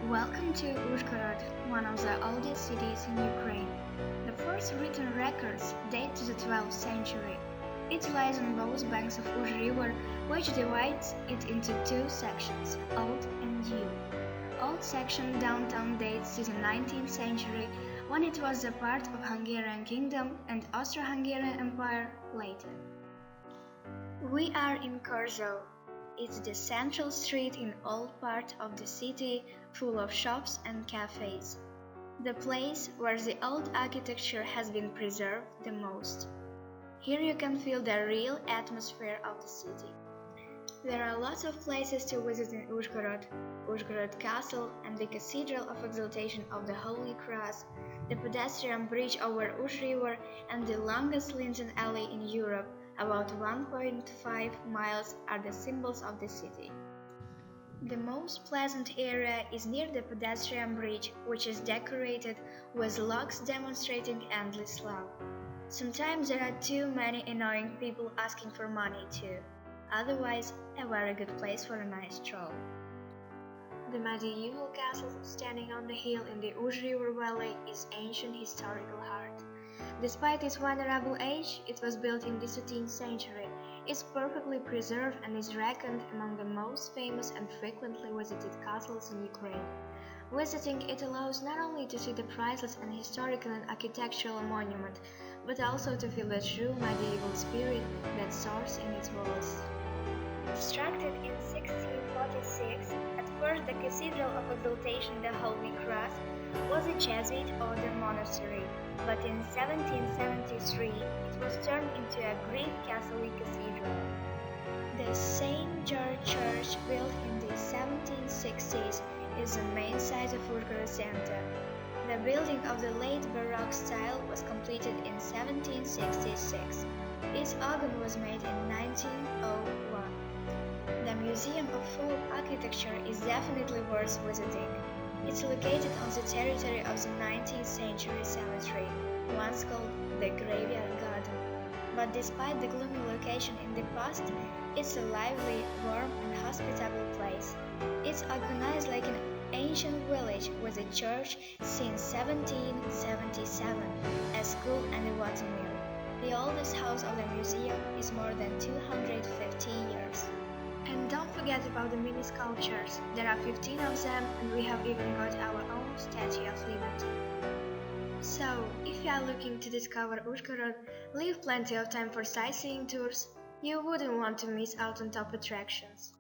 Welcome to Ужгород, one of the oldest cities in Ukraine. The first written records date to the 12th century. It lies on both banks of Už River, which divides it into two sections, Old and New. Old section downtown dates to the 19th century, when it was a part of Hungarian Kingdom and Austro-Hungarian Empire later. We are in Korzo. It's the central street in old part of the city, full of shops and cafes. The place where the old architecture has been preserved the most. Here you can feel the real atmosphere of the city. There are lots of places to visit in Ужгород: Ужгород Castle and the Cathedral of Exaltation of the Holy Cross, the pedestrian bridge over Už River, and the longest Linton Alley in Europe, about 1.5 miles, are the symbols of the city. The most pleasant area is near the pedestrian bridge, which is decorated with logs demonstrating endless love. Sometimes there are too many annoying people asking for money too. Otherwise, a very good place for a nice stroll. The medieval castle standing on the hill in the Už River Valley is ancient historical heart. Despite its venerable age, it was built in the 17th century. It's perfectly preserved and is reckoned among the most famous and frequently visited castles in Ukraine. Visiting it allows not only to see the priceless and historical and architectural monument, but also to feel the true medieval spirit that soars in its walls. Constructed in 1646, at first the Cathedral of Exaltation, the Holy Cross, was a Jesuit order monastery, but in 1773 it was turned into a Greek Catholic cathedral. The St. George Church, built in the 1760s, is the main site of Ужгород Center. The building of the late Baroque style was completed in 1766. Its organ was made in 1901. The Museum of Folk Architecture is definitely worth visiting. It's located on the territory of the 19th century cemetery, once called the Graveyard Garden. But despite the gloomy location in the past, it's a lively, warm and hospitable place. It's organized like an ancient village with a church since 1777, a school and a water mill. The oldest house of the museum is more than 250 years. And don't forget about the mini sculptures. There are 15 of them, and we have even got our own Statue of Liberty. So, if you are looking to discover Ужгород, leave plenty of time for sightseeing tours. You wouldn't want to miss out on top attractions.